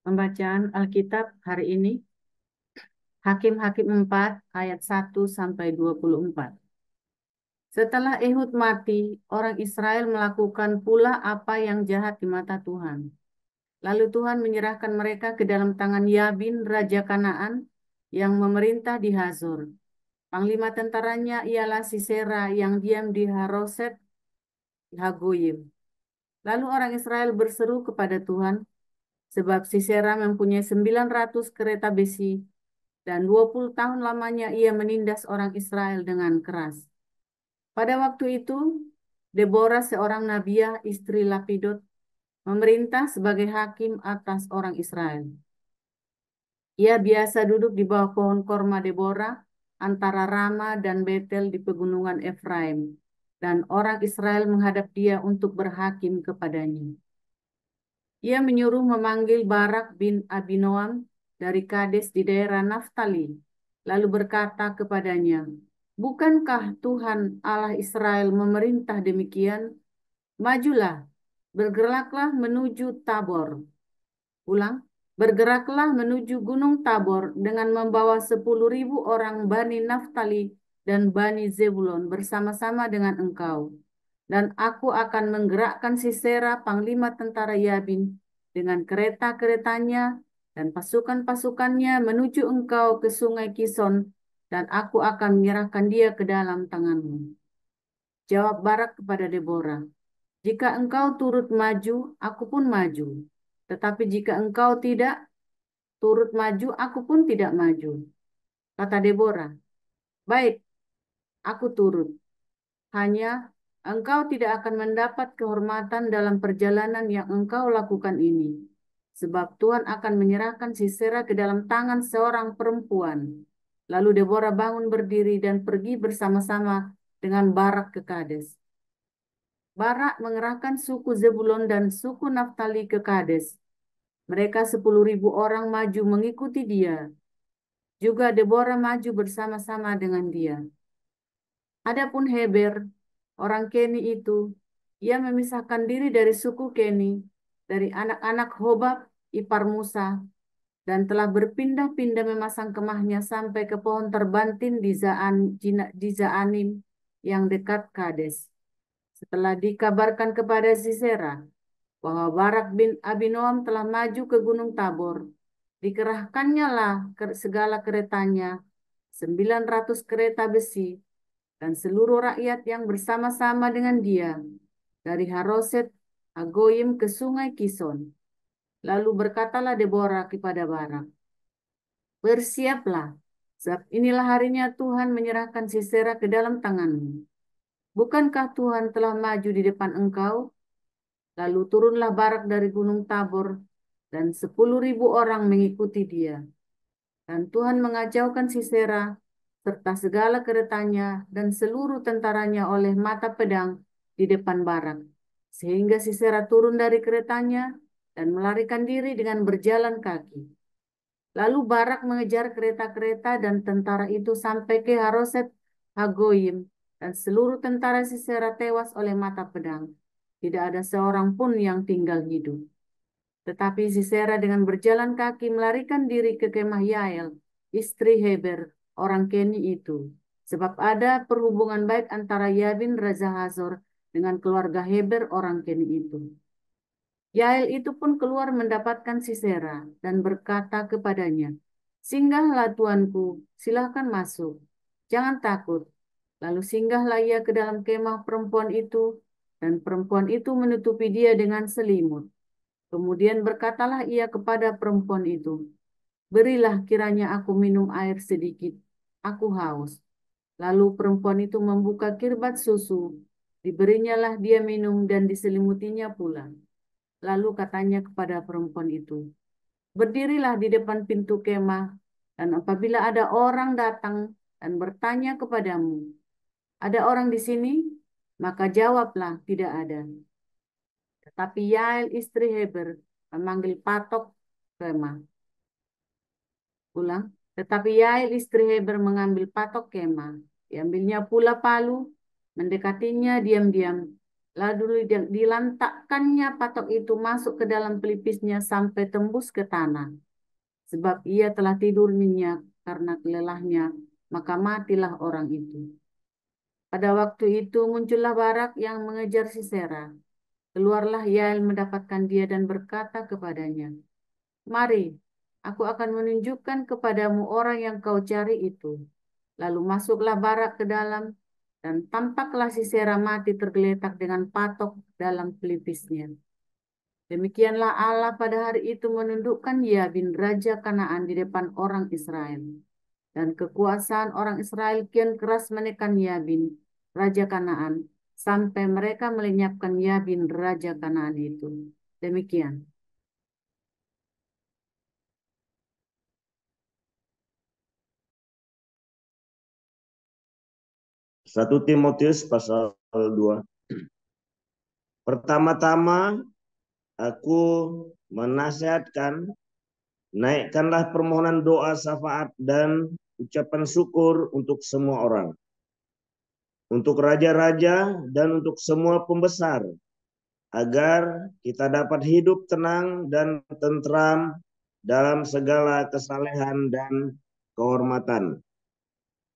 Pembacaan Alkitab hari ini, Hakim-Hakim 4 ayat 1 sampai 24. Setelah Ehud mati, orang Israel melakukan pula apa yang jahat di mata Tuhan. Lalu Tuhan menyerahkan mereka ke dalam tangan Yabin, Raja Kanaan, yang memerintah di Hazor. Panglima tentaranya ialah Sisera yang diam di Haroset Hagoyim. Lalu orang Israel berseru kepada Tuhan, sebab Sisera mempunyai 900 kereta besi, dan 20 tahun lamanya ia menindas orang Israel dengan keras. Pada waktu itu, Deborah seorang nabiah istri Lapidot memerintah sebagai hakim atas orang Israel. Ia biasa duduk di bawah pohon korma Deborah antara Rama dan Betel di pegunungan Efraim, dan orang Israel menghadap dia untuk berhakim kepadanya. Ia menyuruh memanggil Barak bin Abinoam dari Kades di daerah Naftali, lalu berkata kepadanya, "Bukankah Tuhan Allah Israel memerintah demikian? Majulah, bergeraklah menuju Tabor." Ulang, "Bergeraklah menuju Gunung Tabor dengan membawa 10.000 orang Bani Naftali dan Bani Zebulon bersama-sama dengan engkau. Dan aku akan menggerakkan Sisera, panglima tentara Yabin, dengan kereta-keretanya dan pasukan-pasukannya menuju engkau ke sungai Kison, dan aku akan menyerahkan dia ke dalam tanganmu." Jawab Barak kepada Deborah, "Jika engkau turut maju, aku pun maju. Tetapi jika engkau tidak turut maju, aku pun tidak maju." Kata Deborah, "Baik, aku turut. Hanya engkau tidak akan mendapat kehormatan dalam perjalanan yang engkau lakukan ini. Sebab Tuhan akan menyerahkan Sisera ke dalam tangan seorang perempuan." Lalu Deborah bangun berdiri dan pergi bersama-sama dengan Barak ke Kades. Barak mengerahkan suku Zebulon dan suku Naftali ke Kades. Mereka 10.000 orang maju mengikuti dia. Juga Deborah maju bersama-sama dengan dia. Adapun Heber, orang Keni itu, ia memisahkan diri dari suku Keni, dari anak-anak Hobab, ipar Musa, dan telah berpindah-pindah memasang kemahnya sampai ke pohon terbantin di Zaanim yang dekat Kades. Setelah dikabarkan kepada Sisera bahwa Barak bin Abinoam telah maju ke Gunung Tabor, dikerahkannya lah segala keretanya, 900 kereta besi, dan seluruh rakyat yang bersama-sama dengan dia, dari Haroset Hagoyim ke sungai Kison. Lalu berkatalah Deborah kepada Barak, "Bersiaplah, sebab inilah harinya Tuhan menyerahkan Sisera ke dalam tanganmu. Bukankah Tuhan telah maju di depan engkau?" Lalu turunlah Barak dari Gunung Tabor, dan 10.000 orang mengikuti dia. Dan Tuhan mengacaukan Sisera, serta segala keretanya dan seluruh tentaranya oleh mata pedang di depan Barak. Sehingga Sisera turun dari keretanya dan melarikan diri dengan berjalan kaki. Lalu Barak mengejar kereta-kereta dan tentara itu sampai ke Haroset Hagoyim, dan seluruh tentara Sisera tewas oleh mata pedang. Tidak ada seorang pun yang tinggal hidup. Tetapi Sisera dengan berjalan kaki melarikan diri ke kemah Yael, istri Heber, orang Keni itu. Sebab ada perhubungan baik antara Yabin Raja Hazor dengan keluarga Heber orang Keni itu. Yael itu pun keluar mendapatkan Sisera dan berkata kepadanya, "Singgahlah tuanku, silahkan masuk. Jangan takut." Lalu singgahlah ia ke dalam kemah perempuan itu, dan perempuan itu menutupi dia dengan selimut. Kemudian berkatalah ia kepada perempuan itu, "Berilah kiranya aku minum air sedikit, aku haus." Lalu perempuan itu membuka kirbat susu, diberinyalah dia minum dan diselimutinya pula. Lalu katanya kepada perempuan itu, "Berdirilah di depan pintu kemah, dan apabila ada orang datang dan bertanya kepadamu, 'Ada orang di sini?' maka jawablah, 'Tidak ada.'" Tetapi Yael istri Heber memanggil patok kemah. Ulang. Tetapi Yael istri Heber mengambil patok kemah. Diambilnya pula palu, mendekatinya diam-diam, Lalu dilantakkannya patok itu masuk ke dalam pelipisnya sampai tembus ke tanah. Sebab ia telah tidur nyenyak karena kelelahnya, maka matilah orang itu. Pada waktu itu muncullah Barak yang mengejar Sisera. Keluarlah Yael mendapatkan dia dan berkata kepadanya, "Mari, aku akan menunjukkan kepadamu orang yang kau cari itu." Lalu masuklah Barak ke dalam, dan tampaklah Sisera mati tergeletak dengan patok dalam pelipisnya. Demikianlah Allah pada hari itu menundukkan Yabin, raja Kanaan di depan orang Israel. Dan kekuasaan orang Israel kian keras menekan Yabin, raja Kanaan, sampai mereka melenyapkan Yabin, raja Kanaan itu. Demikian. 1 Timotius pasal 2. Pertama-tama aku menasihatkan, naikkanlah permohonan doa syafaat dan ucapan syukur untuk semua orang, untuk raja-raja dan untuk semua pembesar, agar kita dapat hidup tenang dan tentram dalam segala kesalehan dan kehormatan.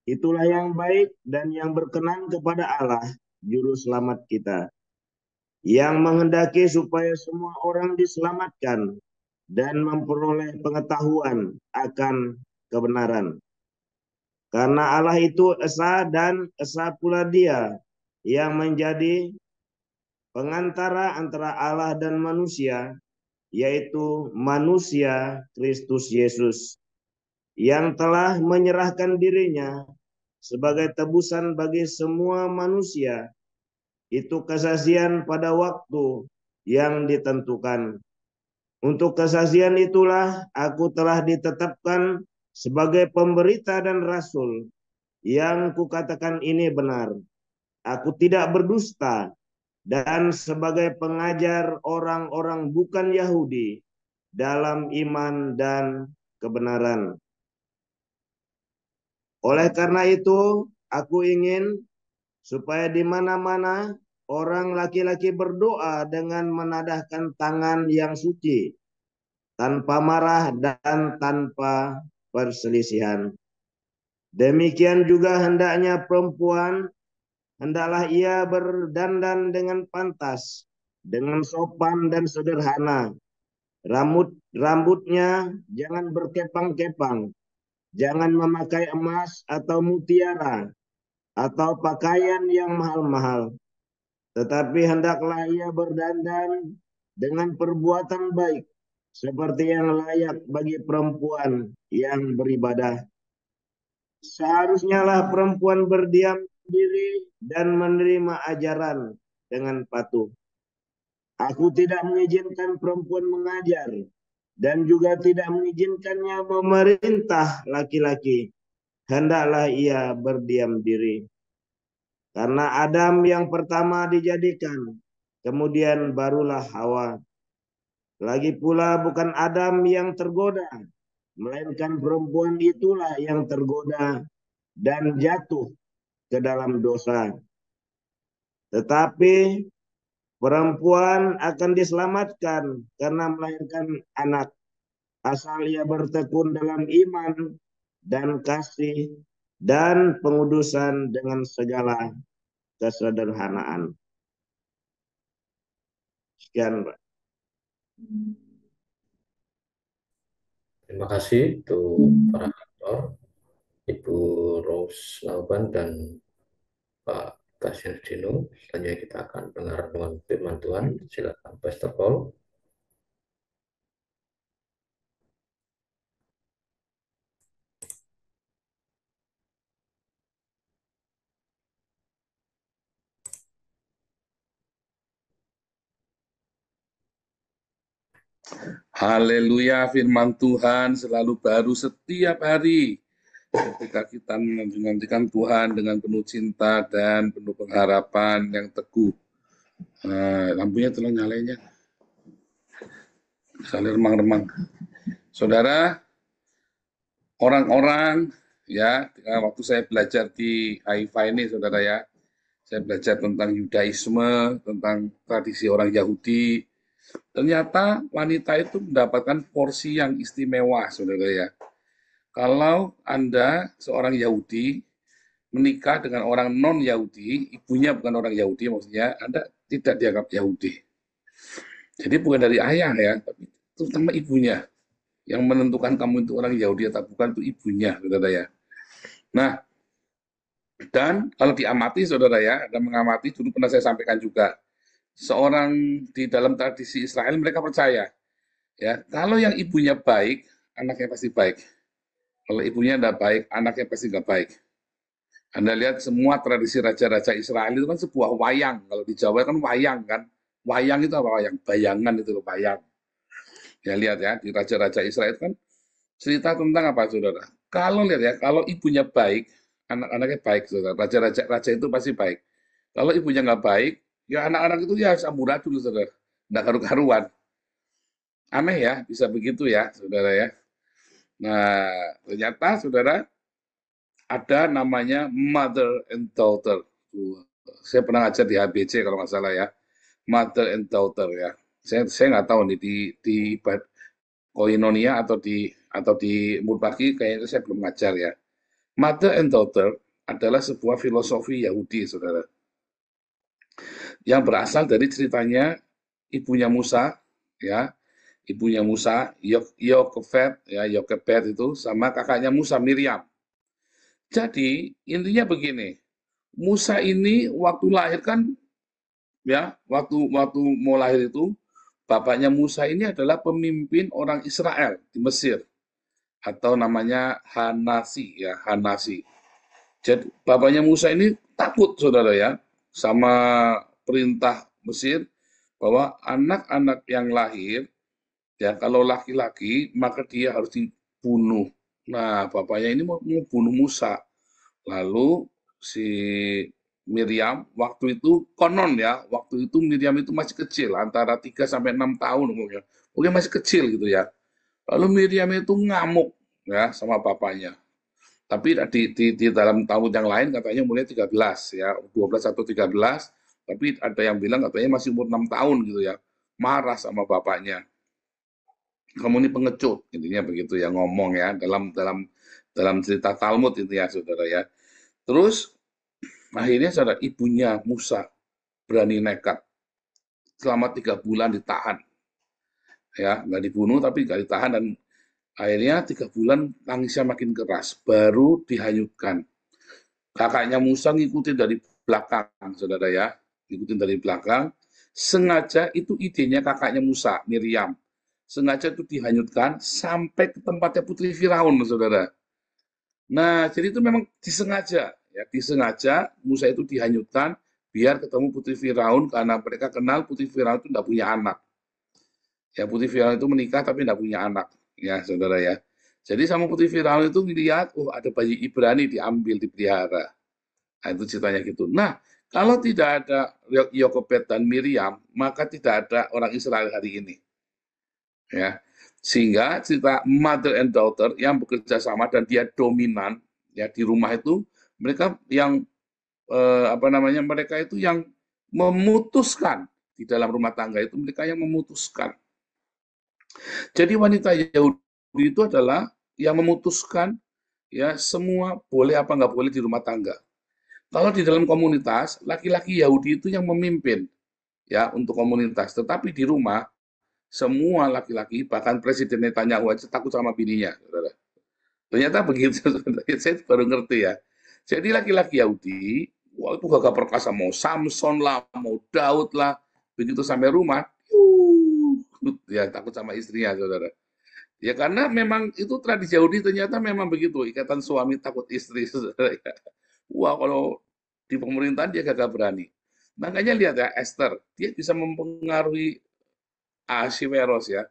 Itulah yang baik dan yang berkenan kepada Allah, Juru Selamat kita, yang menghendaki supaya semua orang diselamatkan dan memperoleh pengetahuan akan kebenaran. Karena Allah itu esa dan esa pula Dia yang menjadi pengantara antara Allah dan manusia, yaitu manusia Kristus Yesus, yang telah menyerahkan dirinya sebagai tebusan bagi semua manusia. Itu kesaksian pada waktu yang ditentukan. Untuk kesaksian itulah aku telah ditetapkan sebagai pemberita dan rasul. Yang kukatakan ini benar. Aku tidak berdusta, dan sebagai pengajar orang-orang bukan Yahudi dalam iman dan kebenaran. Oleh karena itu, aku ingin supaya di mana-mana orang laki-laki berdoa dengan menadahkan tangan yang suci, tanpa marah dan tanpa perselisihan. Demikian juga hendaknya perempuan, hendaklah ia berdandan dengan pantas, dengan sopan dan sederhana. Rambutnya jangan berkepang-kepang, jangan memakai emas atau mutiara, atau pakaian yang mahal-mahal. Tetapi hendaklah ia berdandan dengan perbuatan baik, seperti yang layak bagi perempuan yang beribadah. Seharusnya lah perempuan berdiam diri dan menerima ajaran dengan patuh. Aku tidak mengizinkan perempuan mengajar dan juga tidak mengizinkannya memerintah laki-laki. Hendaklah ia berdiam diri. Karena Adam yang pertama dijadikan, kemudian barulah Hawa. Lagi pula bukan Adam yang tergoda, melainkan perempuan itulah yang tergoda dan jatuh ke dalam dosa. Tetapi perempuan akan diselamatkan karena melahirkan anak, asal ia bertekun dalam iman dan kasih dan pengudusan dengan segala kesederhanaan. Sekian, Pak. Terima kasih untuk para aktor, Ibu Rose Lauban dan Pak Kasir-Dino. Selanjutnya kita akan dengar dengan firman Tuhan. Silakan, Pastor Paul. Haleluya, firman Tuhan selalu baru setiap hari. Ketika kita menantikan Tuhan dengan penuh cinta dan penuh pengharapan yang teguh. Lampunya tolong nyalainnya. Saling remang-remang. Saudara, orang-orang ya, waktu saya belajar di AIFA ini, saudara ya, Saya belajar tentang Yudaisme, tentang tradisi orang Yahudi. Ternyata wanita itu mendapatkan porsi yang istimewa, saudara ya. Kalau Anda seorang Yahudi menikah dengan orang non-Yahudi, ibunya bukan orang Yahudi, maksudnya Anda tidak dianggap Yahudi. Jadi bukan dari ayah ya, tapi terutama ibunya. Yang menentukan kamu itu orang Yahudi atau bukan itu ibunya, saudara ya. Nah, dan kalau diamati, saudara ya, Anda mengamati, dulu pernah saya sampaikan juga, seorang di dalam tradisi Israel mereka percaya, ya, kalau yang ibunya baik, anaknya pasti baik. Kalau ibunya tidak baik, anaknya pasti nggak baik. Anda lihat semua tradisi raja-raja Israel itu kan sebuah wayang. Kalau di Jawa kan wayang kan. Wayang itu apa wayang? Bayangan itu loh, bayang. Ya lihat ya, di raja-raja Israel kan cerita tentang apa, saudara? Kalau lihat ya, kalau ibunya baik, anak-anaknya baik, saudara. Raja itu pasti baik. Kalau ibunya nggak baik, ya anak-anak itu ya amburadul, saudara. Nggak karu-karuan. Aneh ya, bisa begitu ya, saudara ya. Nah, ternyata, saudara, ada namanya mother and daughter. Saya pernah ngajar di HBC kalau nggak salah ya. Mother and daughter ya. Saya nggak tahu nih di Koinonia atau di Murpaki kayaknya saya belum ngajar ya. Mother and daughter adalah sebuah filosofi Yahudi, saudara. Yang berasal dari ceritanya ibunya Musa, ya, ibunya Musa, Yokebed, ya, Yokebed itu sama kakaknya Musa, Miriam. Jadi intinya begini, Musa ini waktu lahir kan, ya, waktu mau lahir itu, bapaknya Musa ini adalah pemimpin orang Israel di Mesir, atau namanya Hanasi, ya, Hanasi. Jadi bapaknya Musa ini takut, saudara ya, sama perintah Mesir bahwa anak-anak yang lahir, ya kalau laki-laki maka dia harus dibunuh. Nah, bapaknya ini mau bunuh Musa. Lalu si Miriam waktu itu konon ya, waktu itu Miriam itu masih kecil, antara 3 sampai 6 tahun umurnya. Mungkin masih kecil gitu ya. Lalu Miriam itu ngamuk ya sama bapaknya. Tapi di dalam tahun yang lain katanya umurnya 13 ya, 12 atau 13, tapi ada yang bilang katanya masih umur 6 tahun gitu ya. Marah sama bapaknya. Kamu ini pengecut, intinya begitu ya, ngomong ya dalam cerita Talmud itu ya, saudara ya. Terus akhirnya saudara, ibunya Musa berani nekat selama 3 bulan ditahan, ya nggak dibunuh tapi nggak ditahan, dan akhirnya 3 bulan tangisnya makin keras, baru dihanyutkan. Kakaknya Musa ngikutin dari belakang, saudara ya, ngikutin dari belakang. Sengaja itu idenya kakaknya Musa, Miriam. Sengaja itu dihanyutkan sampai ke tempatnya Putri Firaun, saudara. Nah, jadi itu memang disengaja, ya, disengaja Musa itu dihanyutkan biar ketemu Putri Firaun, karena mereka kenal Putri Firaun itu tidak punya anak. Ya, Putri Firaun itu menikah tapi tidak punya anak, ya, saudara ya. Jadi sama Putri Firaun itu melihat, oh ada bayi Ibrani diambil, dipelihara. Nah, itu ceritanya gitu. Nah, kalau tidak ada Yokebed dan Miriam, maka tidak ada orang Israel hari ini. Ya, sehingga cerita mother and daughter yang bekerja sama dan dia dominan ya di rumah itu, mereka yang mereka itu yang memutuskan di dalam rumah tangga, itu mereka yang memutuskan. Jadi wanita Yahudi itu adalah yang memutuskan ya semua boleh apa nggak boleh di rumah tangga. Kalau di dalam komunitas, laki-laki Yahudi itu yang memimpin ya untuk komunitas, tetapi di rumah semua laki-laki, bahkan Presiden Netanyahu aja takut sama bininya, saudara. Ternyata begitu, saya baru ngerti ya. Jadi laki-laki Yahudi, wah itu gagah perkasa, mau Samson lah, mau Daud lah, begitu sampai rumah, ya takut sama istrinya, saudara. Ya karena memang itu tradisi Yahudi, ternyata memang begitu, ikatan suami takut istri, saudara. Wah kalau di pemerintahan dia gagah berani. Makanya lihat ya, Esther, dia bisa mempengaruhi Ahasiweros ya.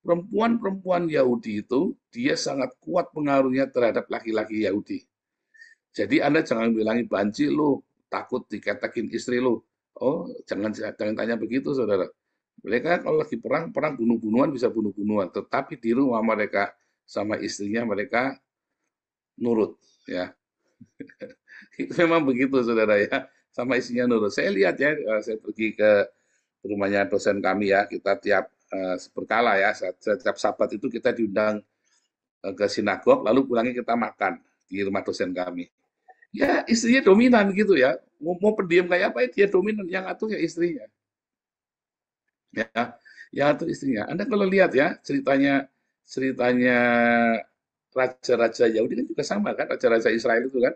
Perempuan-perempuan Yahudi itu dia sangat kuat pengaruhnya terhadap laki-laki Yahudi. Jadi Anda jangan bilangi banci lu, takut diketekin istri lu. Oh, jangan tanya begitu, saudara. Mereka kalau lagi perang bunuh-bunuhan bisa bunuh-bunuhan, tetapi di rumah mereka sama istrinya mereka nurut ya. Itu memang begitu, saudara ya. sama istrinya nurut. Saya lihat ya, saya pergi ke rumahnya dosen kami ya, kita tiap berkala ya, setiap Sabat itu kita diundang ke sinagog, lalu pulangnya kita makan di rumah dosen kami. Ya istrinya dominan gitu ya, mau pendiam kayak apa dia dominan, yang atur ya istrinya. Ya, yang atur istrinya. Anda kalau lihat ya ceritanya raja-raja Yahudi kan juga sama kan, raja-raja Israel itu kan,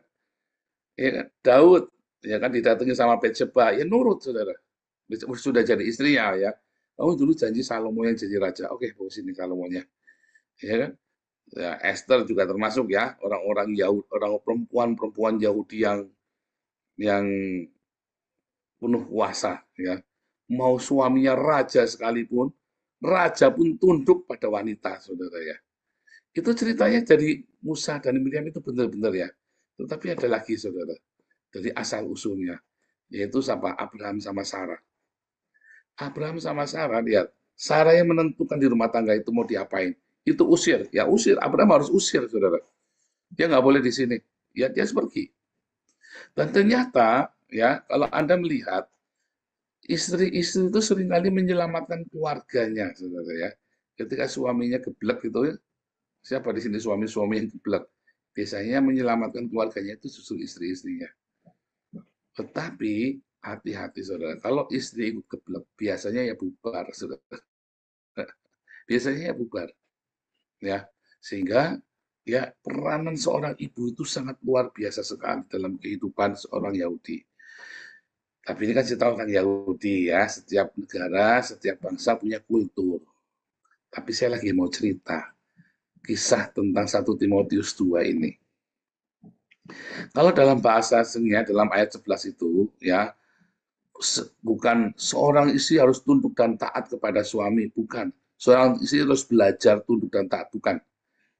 ya kan? Daud ya kan didatangi sama Batseba, ya nurut saudara. Sudah jadi istrinya ya. Oh dulu janji Salomo yang jadi raja. Oke, bawa sini Salomonya. Ya kan? Ya, Esther juga termasuk ya orang-orang Yahudi, orang perempuan Yahudi yang penuh kuasa ya. Mau suaminya raja sekalipun, raja pun tunduk pada wanita, saudara ya. Itu ceritanya dari Musa dan Miriam itu benar-benar ya. Tetapi ada lagi saudara, dari asal usulnya, yaitu siapa? Abraham sama Sarah. Abraham sama Sarah, lihat, Sarah yang menentukan di rumah tangga itu mau diapain. Itu usir, ya usir. Abraham harus usir, saudara. Dia nggak boleh di sini. Ya dia harus pergi. Dan ternyata, ya kalau Anda melihat, istri-istri itu seringkali menyelamatkan keluarganya, saudara ya. Ketika suaminya geblek gitu, siapa di sini suami-suami yang geblek? Biasanya menyelamatkan keluarganya itu justru istri-istrinya. Tetapi hati-hati saudara, kalau istri ikut geblek, biasanya ya bubar, saudara. Biasanya ya bubar, ya. Sehingga ya peranan seorang ibu itu sangat luar biasa sekali dalam kehidupan seorang Yahudi. Tapi ini kan cerita orang Yahudi ya, setiap negara, setiap bangsa punya kultur. Tapi saya lagi mau cerita kisah tentang 1 Timotius 2 ini. Kalau dalam bahasa aslinya, dalam ayat 11 itu, ya, bukan seorang istri harus tunduk dan taat kepada suami, bukan. Seorang istri harus belajar tunduk dan taat, bukan.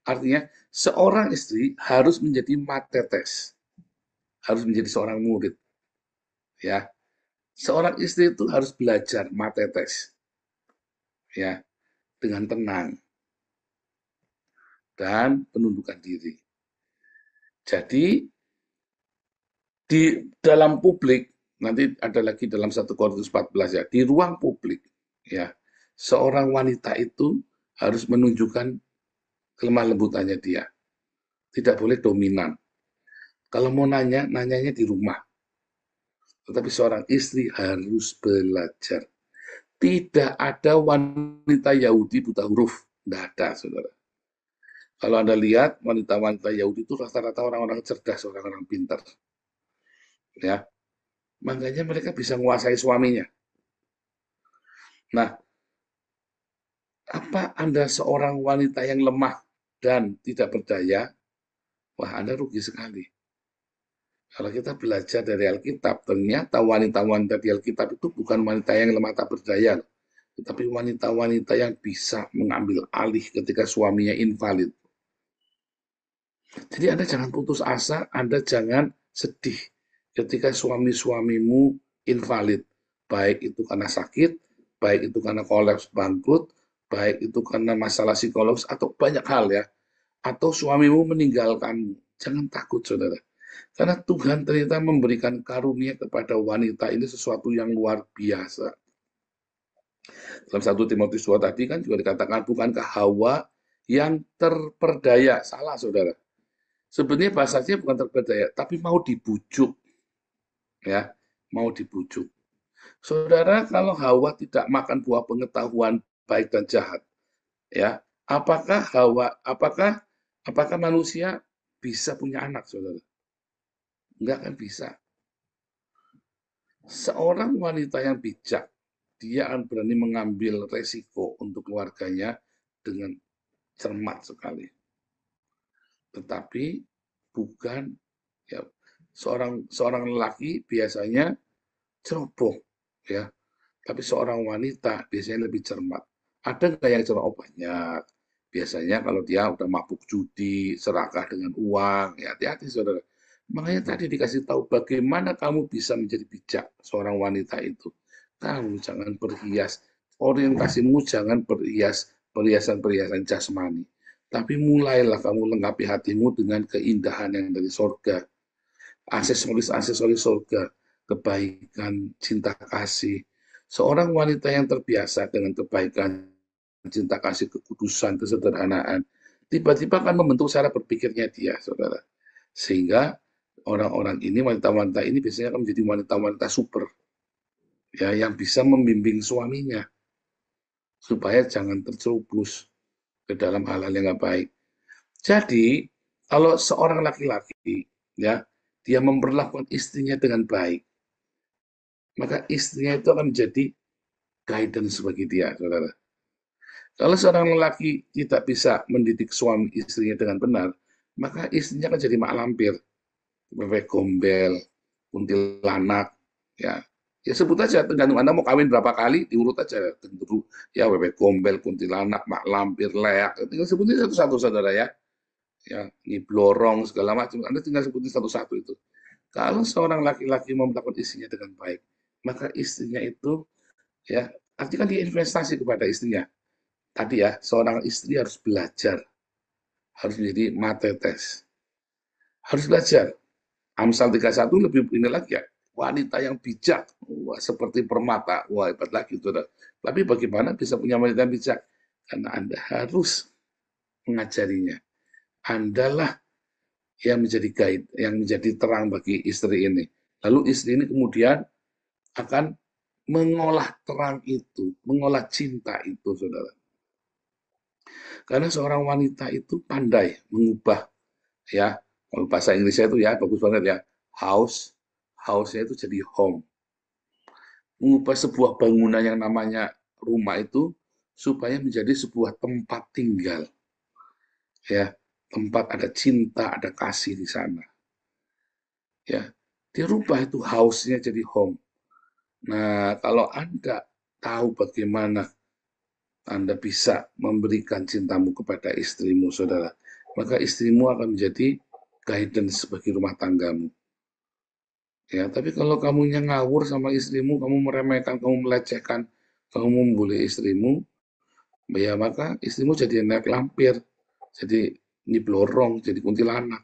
Artinya, seorang istri harus menjadi matetes, harus menjadi seorang murid. Ya, seorang istri itu harus belajar matetes, ya, dengan tenang dan penundukan diri. Jadi di dalam publik, nanti ada lagi dalam 1 Korintus 14 ya, di ruang publik ya, seorang wanita itu harus menunjukkan kelemah lembutannya dia. Tidak boleh dominan. Kalau mau nanya, nanyanya di rumah. Tetapi seorang istri harus belajar. Tidak ada wanita Yahudi buta huruf. Tidak ada, saudara. Kalau Anda lihat, wanita-wanita Yahudi itu rata-rata orang-orang cerdas, orang-orang pintar. Ya, makanya mereka bisa menguasai suaminya. Nah, apa Anda seorang wanita yang lemah dan tidak berdaya? Wah, Anda rugi sekali. Kalau kita belajar dari Alkitab, ternyata wanita-wanita di Alkitab itu bukan wanita yang lemah tak berdaya, tetapi wanita-wanita yang bisa mengambil alih ketika suaminya invalid. Jadi Anda jangan putus asa, Anda jangan sedih ketika suami-suamimu invalid. Baik itu karena sakit, baik itu karena kolaps bangkrut, baik itu karena masalah psikologis, atau banyak hal ya. Atau suamimu meninggalkanmu. Jangan takut, saudara. Karena Tuhan ternyata memberikan karunia kepada wanita ini sesuatu yang luar biasa. Dalam 1 Timotius 2 tadi kan juga dikatakan, bukankah Hawa yang terperdaya? Salah, saudara. Sebenarnya bahasanya bukan terperdaya, tapi mau dibujuk. Ya, mau dibujuk. Saudara, kalau Hawa tidak makan buah pengetahuan baik dan jahat, ya, apakah manusia bisa punya anak, saudara? Enggak akan bisa. Seorang wanita yang bijak, dia akan berani mengambil resiko untuk keluarganya dengan cermat sekali. Tetapi bukan ya, seorang lelaki biasanya ceroboh ya, tapi seorang wanita biasanya lebih cermat. Ada nggak yang ceroboh? Banyak. Biasanya kalau dia udah mabuk judi, serakah dengan uang, ya hati-hati saudara. Makanya tadi dikasih tahu bagaimana kamu bisa menjadi bijak seorang wanita itu. Kamu jangan berhias, orientasimu jangan berhias perhiasan-perhiasan jasmani. Tapi mulailah kamu lengkapi hatimu dengan keindahan yang dari sorga. Aksesoris-aksesoris sorga. kebaikan, cinta kasih. Seorang wanita yang terbiasa dengan kebaikan, cinta kasih, kekudusan, kesederhanaan, tiba-tiba akan membentuk cara berpikirnya dia, saudara. Sehingga orang-orang ini, wanita-wanita ini biasanya akan menjadi wanita-wanita super, ya, yang bisa membimbing suaminya supaya jangan terjerumus ke dalam hal-hal yang nggak baik. Jadi, kalau seorang laki-laki, ya, dia memperlakukan istrinya dengan baik, maka istrinya itu akan menjadi guidance bagi dia, saudara. Kalau seorang lelaki tidak bisa mendidik suami istrinya dengan benar, maka istrinya akan jadi mak lampir, bebek gombel, kuntilanak, ya. Ya sebut aja, tergantung Anda mau kawin berapa kali, diurut aja. Gendru, ya bebek gombel, kuntilanak, mak lampir, leak. Tinggal sebutin satu-satu, saudara ya. Ya, nyiblorong, segala macam. Anda tinggal sebutin satu-satu itu. Kalau seorang laki-laki memperlakukan istrinya dengan baik, maka istrinya itu, ya, artinya dia investasi kepada istrinya. Tadi ya, seorang istri harus belajar, harus menjadi matetes, harus belajar. Amsal 31 lebih ini lagi ya, wanita yang bijak, wah, seperti permata, wah hebat lagi itu. Tapi bagaimana bisa punya wanita yang bijak? Karena Anda harus mengajarinya. Andalah yang menjadi guide, yang menjadi terang bagi istri ini. Lalu istri ini kemudian akan mengolah terang itu, mengolah cinta itu, saudara. Karena seorang wanita itu pandai mengubah, ya, kalau bahasa Inggrisnya itu ya bagus banget ya, house-nya itu jadi home. Mengubah sebuah bangunan yang namanya rumah itu supaya menjadi sebuah tempat tinggal, ya, tempat ada cinta, ada kasih di sana, ya. Dirubah itu house-nya jadi home. Nah, kalau Anda tahu bagaimana Anda bisa memberikan cintamu kepada istrimu, saudara, maka istrimu akan menjadi guidance bagi rumah tanggamu. Ya, tapi kalau kamu ngawur sama istrimu, kamu meremehkan, kamu melecehkan, kamu membuli istrimu, ya maka istrimu jadi naik lampir, jadi nyiblorong, jadi kuntilanak.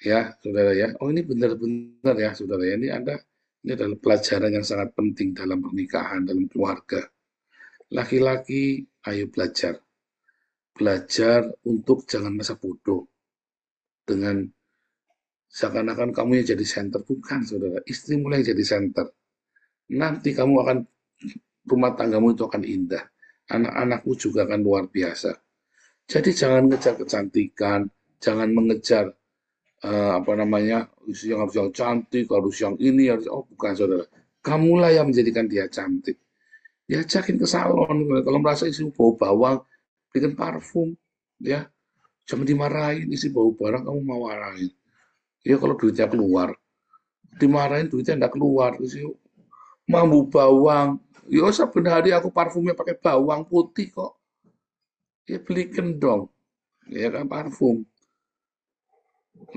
Ya, saudara ya. Oh, ini benar-benar ya, saudara ya. Ini adalah pelajaran yang sangat penting dalam pernikahan, dalam keluarga. Laki-laki, ayo belajar. Belajar untuk jangan masa bodoh. Dengan seakan-akan kamu yang jadi center. Bukan, saudara. Istrimu yang jadi center. Nanti kamu akan, rumah tanggamu itu akan indah. Anak-anakmu juga akan luar biasa. Jadi jangan ngejar kecantikan, jangan mengejar yang harus yang cantik, harus yang ini, harus, oh bukan, saudara. Kamulah yang menjadikan dia cantik. Diajakin ke salon, kalau merasa isi bau bawang, bikin parfum, ya. Jangan dimarahin, isi bau barang kamu mau marahin. Ya kalau duitnya keluar, dimarahin duitnya enggak keluar, isi mambu bawang. Ya saben hari aku parfumnya pakai bawang putih kok. Ya belikan dong, ya kan parfum.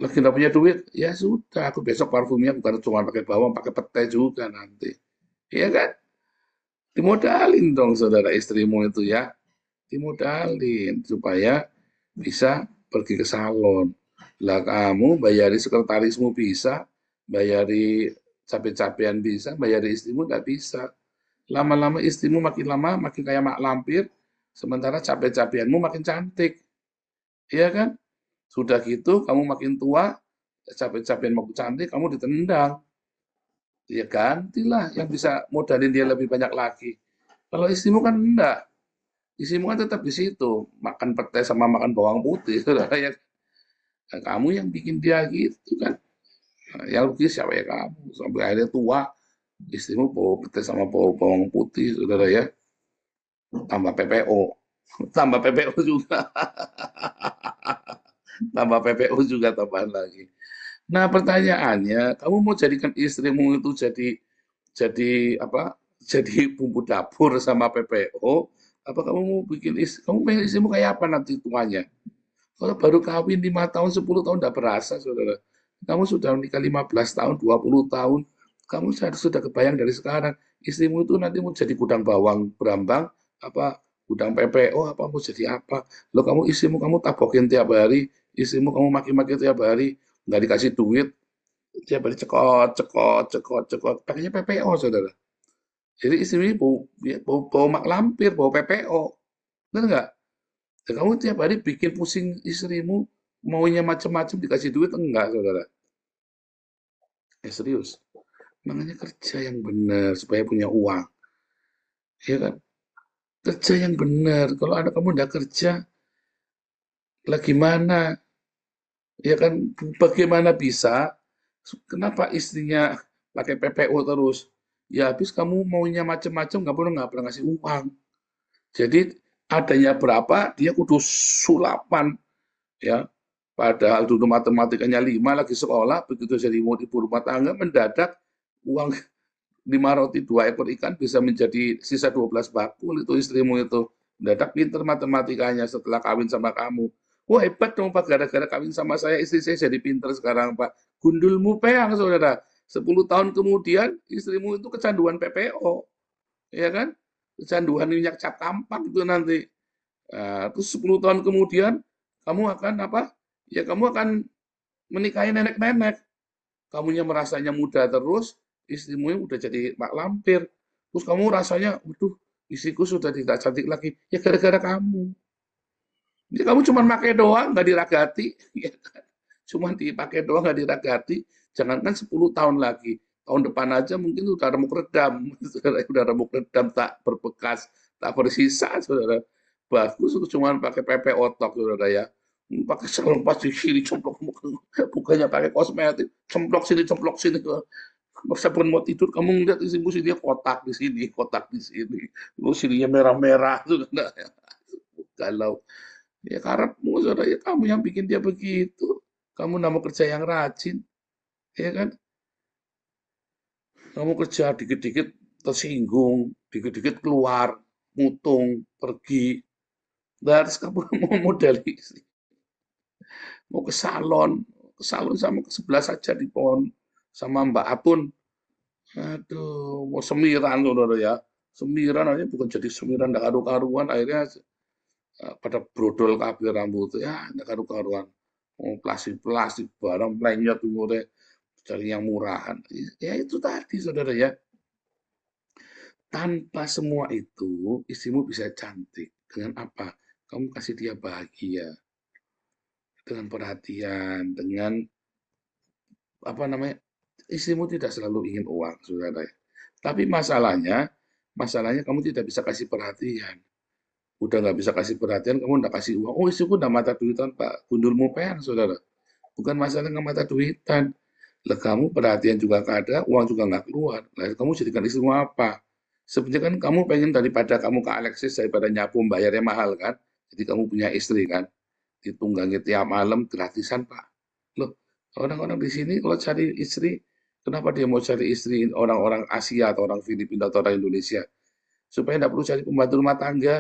Lagi nggak punya duit, ya sudah, aku besok parfumnya bukan cuma pakai bawang, pakai petai juga nanti. Iya kan? Dimodalin dong saudara istrimu itu ya. Dimodalin supaya bisa pergi ke salon. Lah kamu bayari sekretarismu bisa, bayari capek-capean bisa, bayari istrimu nggak bisa. Lama-lama istrimu makin lama makin kayak mak lampir, sementara capek-capeanmu makin cantik. Iya kan? Sudah gitu, kamu makin tua, capek-capean mau cantik, kamu ditendang. Ya gantilah yang bisa modalin dia lebih banyak lagi. Kalau istrimu kan enggak. Istrimu kan tetap di situ, makan petai sama makan bawang putih. Saudara ya. Nah, kamu yang bikin dia gitu kan. Nah, yang rugi siapa ya kamu. Sampai akhirnya tua, istrimu bawa petai sama bawa bawang putih, saudara ya. Tambah PPO. Tambah PPO juga. Tambah PPO juga tambahan lagi. Nah, pertanyaannya, kamu mau jadikan istrimu itu jadi apa? Jadi bumbu dapur sama PPO, apa kamu mau bikin kamu pengen istrimu kayak apa nanti tuanya? Kalau baru kawin 5 tahun, 10 tahun enggak berasa, saudara. Kamu sudah menikah 15 tahun, 20 tahun, kamu sudah kebayang dari sekarang, istrimu itu nanti mau jadi gudang bawang berambang, apa gudang PPO, apa mau jadi apa? Lo kamu istrimu kamu tabokin tiap hari, istrimu kamu maki-maki tiap hari, nggak dikasih duit, Tiap hari cekot, cekot, cekot, cekot. Pakainya PPO, saudara. Jadi istrimu bau mak lampir, bau PPO. Benar nggak? Dan kamu tiap hari bikin pusing istrimu, maunya macam-macam dikasih duit, enggak, saudara. Serius. Makanya kerja yang benar supaya punya uang. Ya kan? Kerja yang benar. Kalau anak kamu udah kerja, lah gimana? Ya kan, bagaimana bisa? Kenapa istrinya pakai PPO terus? Ya habis kamu maunya macam-macam, nggak pernah ngasih uang. Jadi adanya berapa, dia kudu sulapan, ya. Padahal dulu matematikanya 5 lagi sekolah, begitu jadi ibu rumah tangga, mendadak uang 5 roti 2 ekor ikan bisa menjadi sisa 12 bakul itu istrimu itu. Mendadak pinter matematikanya setelah kawin sama kamu. Wah hebat dong Pak, gara-gara kawin sama saya istri saya jadi pinter sekarang Pak. Gundulmu peang saudara. 10 tahun kemudian istrimu itu kecanduan PPO. Ya kan? Kecanduan minyak cap kampak itu nanti. Nah, terus 10 tahun kemudian kamu akan apa? Ya kamu akan menikahi nenek-nenek. Kamunya merasanya muda terus, istrimu udah jadi mak lampir. Terus kamu rasanya, waduh, istriku sudah tidak cantik lagi. Ya gara-gara kamu. Jadi kamu cuma pakai doang, nggak diragati. Ya kan? Cuma dipakai doang, nggak diragati. Jangankan 10 tahun lagi. Tahun depan aja mungkin udah remuk redam. Udah remuk redam, tak berbekas, tak bersisa, saudara. Bagus, cuma pakai PP otok, saudara ya. Pakai sarung pas di sini, cemplok, bukannya pakai kosmetik, cemplok sini. Sabun mau tidur, kamu ngeliat istrimu sini kotak di sini, kotak di sini. Lu sininya merah-merah, tuh. Kalau ya karepmu, saudara, ya kamu yang bikin dia begitu. Kamu nama kerja yang rajin, ya kan? Kamu kerja dikit-dikit tersinggung, dikit-dikit keluar, mutung, pergi. Dan terus kamu mau modal istri, mau ke salon sama ke sebelah saja di pohon sama Mbak Atun. Aduh, mau semiran saudara ya. Semiran aja bukan jadi semiran, nggak karu-karuan, akhirnya pada brodol kabel rambut ya, nggak karu-karuan. Mau plastik-plastik barang melenyot umurnya, cari yang murahan. Ya itu tadi saudara ya. Tanpa semua itu, istrimu bisa cantik. Dengan apa? Kamu kasih dia bahagia. Dengan perhatian, dengan apa namanya, istrimu tidak selalu ingin uang, saudara. Tapi masalahnya kamu tidak bisa kasih perhatian. Udah nggak bisa kasih perhatian, kamu nggak kasih uang. Oh, istriku udah mata duitan, Pak. Gundulmu peang, saudara. Bukan masalah nggak mata duitan. Lah kamu perhatian juga nggak ada, uang juga nggak keluar. Lah kamu jadikan istrimu apa? Sebenarnya kan kamu pengen daripada kamu ke Alexis, daripada nyapu bayarnya mahal kan. Jadi kamu punya istri kan. Ditunggangi tiap malam gratisan, Pak. Loh, orang-orang di sini kalau cari istri, kenapa dia mau cari istri orang-orang Asia atau orang Filipina atau orang Indonesia? Supaya tidak perlu cari pembantu rumah tangga.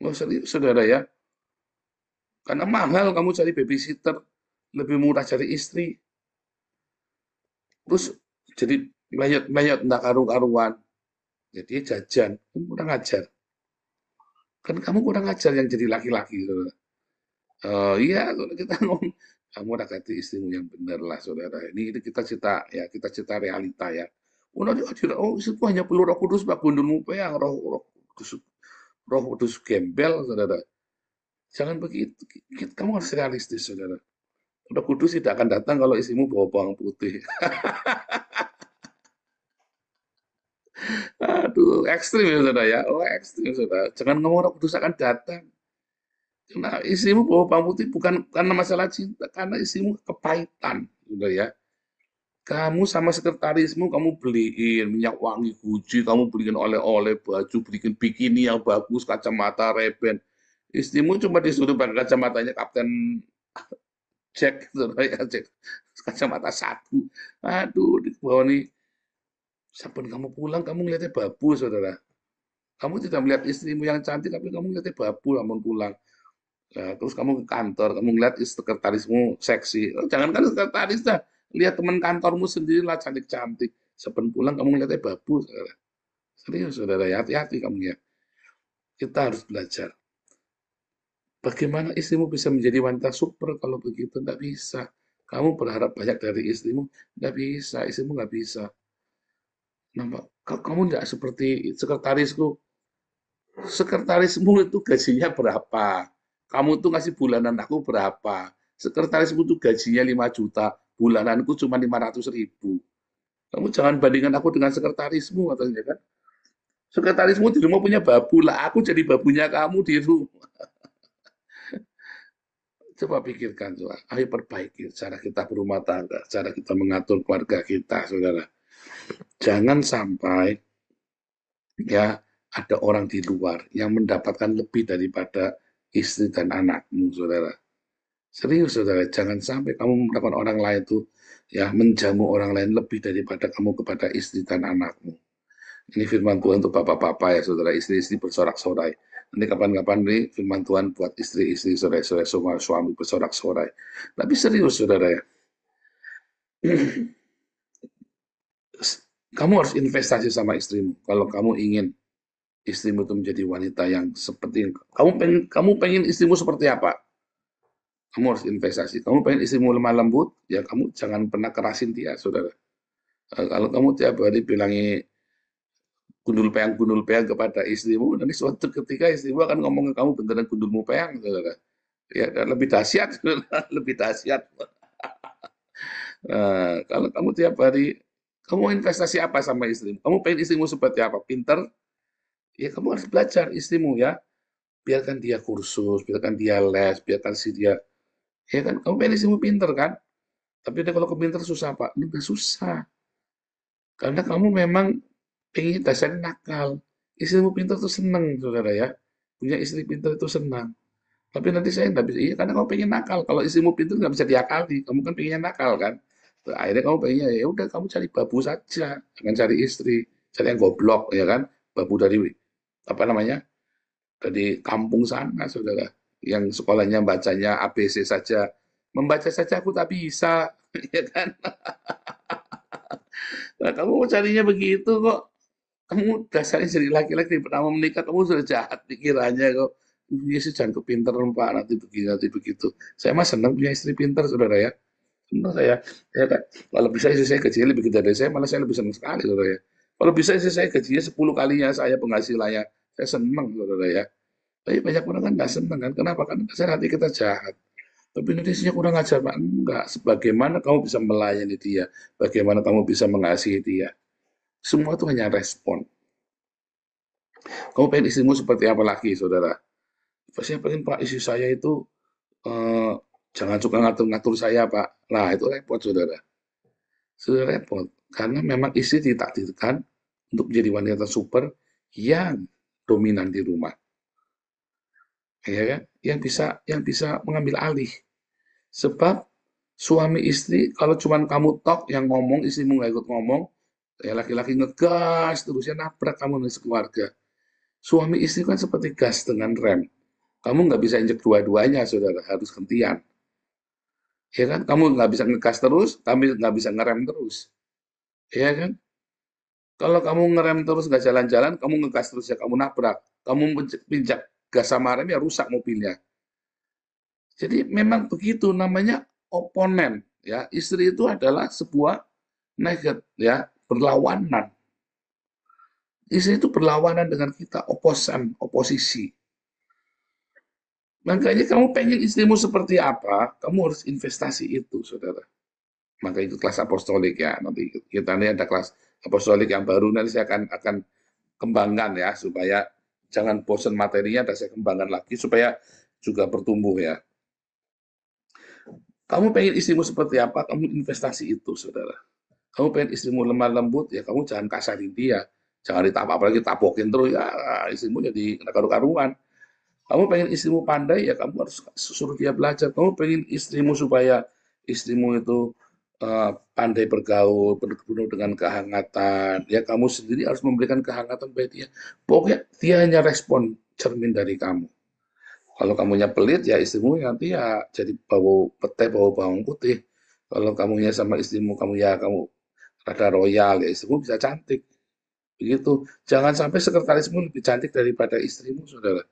Oh, serius, saudara ya. Karena mahal kamu cari babysitter, lebih murah cari istri. Terus jadi mayat-mayat enggak karu-karuan. Jadi jajan, kan kurang ajar. Kan kamu kurang ajar yang jadi laki-laki, saudara. Iya, kalau kita ngomong, kamu rakati istrimu yang benar lah, saudara. Ini kita cita ya, kita cita realita ya. Oh, nanti oh itu hanya perlu Roh Kudus, Pak Gundulmu yang Roh Kudus gembel, saudara. Jangan begitu. Kamu harus realistis, saudara. Roh Kudus tidak akan datang kalau istrimu bawa bawang putih. Aduh, ekstrim ya, saudara ya. Oh, ekstrim, saudara. Jangan ngomong Roh Kudus akan datang. Karena istrimu bawa bawang putih bukan karena masalah cinta, karena istrimu kepahitan, saudara ya. Kamu sama sekretarismu, kamu beliin minyak wangi Gucci, kamu beliin oleh-oleh, baju, beliin bikini yang bagus, kacamata Ray-Ban. Istrimu cuma disuruh pakai kacamatanya Kapten Jack, saudara ya, Jack. Kacamata satu. Aduh, di bawah nih. Saben kamu pulang, kamu ngeliatnya babu, saudara. Kamu tidak melihat istrimu yang cantik, tapi kamu ngeliatnya babu namun pulang. Nah, terus kamu ke kantor, kamu ngeliat sekretarismu seksi. Oh, jangankan sekretaris dah, lihat teman kantormu sendiri lah cantik-cantik. Saben pulang kamu ngeliatnya babu, saudara. Serius, saudara, ya, hati-hati kamu ya. Kita harus belajar. Bagaimana istrimu bisa menjadi wanita super kalau begitu? Tidak bisa. Kamu berharap banyak dari istrimu, nggak bisa, istrimu nggak bisa. Nampak, kamu nggak seperti sekretarisku. Sekretarismu itu gajinya berapa? Kamu tuh ngasih bulanan aku berapa? Sekretarismu tuh gajinya 5 juta, bulananku cuma 500.000. Kamu jangan bandingkan aku dengan sekretarismu, katanya kan. Sekretarismu di rumah punya babu lah, aku jadi babunya kamu di rumah. Coba pikirkan, coba. Ayo perbaiki cara kita berumah tangga, cara kita mengatur keluarga kita, saudara. Jangan sampai ya ada orang di luar yang mendapatkan lebih daripada istri dan anakmu, saudara. Serius, saudara. Jangan sampai kamu melakukan orang lain itu ya menjamu orang lain lebih daripada kamu kepada istri dan anakmu. Ini firman Tuhan untuk bapak-bapak ya, saudara. Istri-istri bersorak-sorai. Nanti kapan-kapan nih firman Tuhan buat istri-istri, saudara-saudara, semua suami bersorak-sorai. Tapi serius, saudara ya. Kamu harus investasi sama istrimu. Kalau kamu ingin istrimu itu menjadi wanita yang seperti kamu pengen istrimu seperti apa? Kamu harus investasi. Kamu pengen istrimu lemah lembut, ya kamu jangan pernah kerasin dia, saudara. Kalau kamu tiap hari bilangi gundul peang kepada istrimu, nanti suatu ketika istrimu akan ngomong ke kamu beneran gundulmu peang, saudara. Ya, dan lebih dahsyat, saudara. Lebih dahsyat. Kalau kamu tiap hari, kamu investasi apa sama istrimu? Kamu pengen istrimu seperti apa? Pinter? Ya kamu harus belajar istrimu ya. Biarkan dia kursus, biarkan dia les, biarkan si dia. Ya kan, kamu pengen istrimu pinter kan? Tapi kalau kamu pinter susah Pak, enggak susah. Karena kamu memang pengen dasarnya nakal. Istrimu pinter tuh seneng, saudara ya. Punya istri pinter itu senang. Tapi nanti saya nggak bisa, iya karena kamu pengen nakal. Kalau istrimu pinter nggak bisa diakali, kamu kan pengennya nakal kan. Tuh, akhirnya kamu pengennya ya udah kamu cari babu saja, jangan cari istri, cari yang goblok ya kan, babu dari apa namanya dari kampung sana, saudara, yang sekolahnya bacanya ABC saja, membaca saja aku tak bisa, ya kan? Nah, kamu mau carinya begitu kok. Kamu dasarnya jadi laki-laki pertama menikah, kamu sudah jahat pikirannya kok. Iya sih jangan kepinteran Pak, nanti begini, nanti begitu. Saya mah senang punya istri pintar, saudara ya. Senang saya. Ya kan? Kalau bisa istri saya gajinya lebih gede dari saya, malah saya lebih senang sekali, saudara ya. Kalau bisa istri saya gajinya 10 kalinya saya penghasilannya, saya senang, saudara ya. Tapi banyak orang kan nggak senang kan. Kenapa? Karena dasar hati kita jahat. Tapi Indonesia kurang ajar, Pak. Enggak. Bagaimana kamu bisa melayani dia? Bagaimana kamu bisa mengasihi dia? Semua itu hanya respon. Kamu pengen istrimu seperti apa lagi, saudara? Saya pengen Pak istri saya itu eh, jangan suka ngatur-ngatur saya, Pak. Nah, itu repot, saudara. Sudah repot. Karena memang istri ditakdirkan untuk menjadi wanita super yang dominan di rumah. Ya kan? Yang bisa mengambil alih. Sebab suami istri kalau cuman kamu tok yang ngomong, istrimu nggak ikut ngomong, ya laki-laki ngegas terus ya nabrak kamu dan keluarga. Suami istri kan seperti gas dengan rem. Kamu nggak bisa injek dua-duanya, saudara, harus gantian. Ya kan? Kamu nggak bisa ngegas terus, kami nggak bisa ngerem terus. Ya kan? Kalau kamu ngerem terus nggak jalan-jalan, kamu ngegas terus ya kamu nabrak. Kamu pinjak gas sama rem ya rusak mobilnya. Jadi memang begitu namanya oponen ya. Istri itu adalah sebuah negatif ya, berlawanan. Istri itu berlawanan dengan kita, oposisi. Makanya kamu pengen istrimu seperti apa, kamu harus investasi itu, saudara. Maka itu kelas apostolik ya. Nanti kita ini ada kelas apostolik yang baru, nanti saya akan kembangkan ya, supaya jangan bosan materinya, dan saya kembangkan lagi, supaya juga bertumbuh ya. Kamu pengen istrimu seperti apa, kamu investasi itu, saudara. Kamu pengen istrimu lemah lembut, ya kamu jangan kasarin dia. Jangan ditapok, apalagi tapokin terus, ya istrimu jadi karu-karuan. Kamu pengen istrimu pandai, ya kamu harus suruh dia belajar. Kamu pengen istrimu supaya istrimu itu pandai bergaul, penuh dengan kehangatan. Ya kamu sendiri harus memberikan kehangatan pada dia. Pokoknya dia hanya respon cermin dari kamu. Kalau kamunya pelit, ya istrimu nanti ya jadi bau pete, bau bawang putih. Kalau kamunya sama istrimu, kamu rada royal, ya istrimu bisa cantik. Begitu. Jangan sampai sekretarismu lebih cantik daripada istrimu, saudara.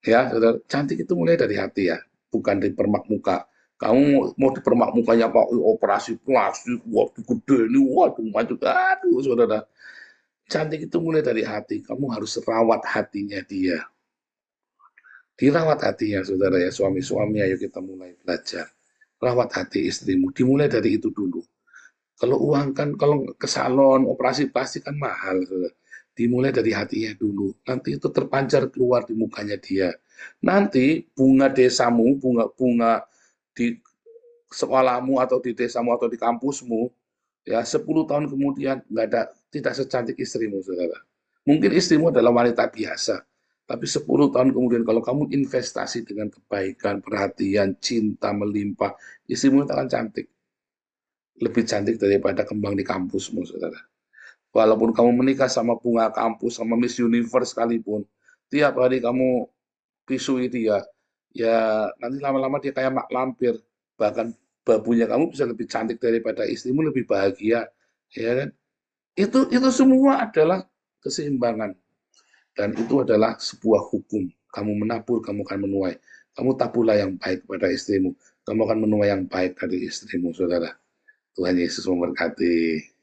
Ya, saudara. Cantik itu mulai dari hati ya, bukan dari permak muka. Kamu mau dipermakmukannya apa? Operasi plastik, waktu gede ini, waduh, maju, aduh, saudara. Cantik itu mulai dari hati. Kamu harus rawat hatinya dia. Dirawat hatinya, saudara ya, suami-suami, ayo kita mulai belajar. Rawat hati istrimu, dimulai dari itu dulu. Kalau uang kan, kalau ke salon, operasi plastik kan mahal, saudara. Dimulai dari hatinya dulu. Nanti itu terpancar keluar di mukanya dia. Nanti bunga desamu, bunga-bunga di sekolahmu atau di desamu atau di kampusmu, ya 10 tahun kemudian tidak secantik istrimu, saudara. Mungkin istrimu adalah wanita biasa, tapi 10 tahun kemudian kalau kamu investasi dengan kebaikan, perhatian, cinta melimpah, istrimu akan cantik. Lebih cantik daripada kembang di kampusmu, saudara. Walaupun kamu menikah sama bunga kampus, sama Miss Universe sekalipun, tiap hari kamu pisui dia, ya nanti lama-lama dia kayak mak lampir. Bahkan babunya kamu bisa lebih cantik daripada istrimu, lebih bahagia, ya kan? Itu semua adalah keseimbangan, dan itu adalah sebuah hukum. Kamu menabur, kamu akan menuai. Kamu taburlah yang baik kepada istrimu, kamu akan menuai yang baik dari istrimu, saudara. Tuhan Yesus memberkati.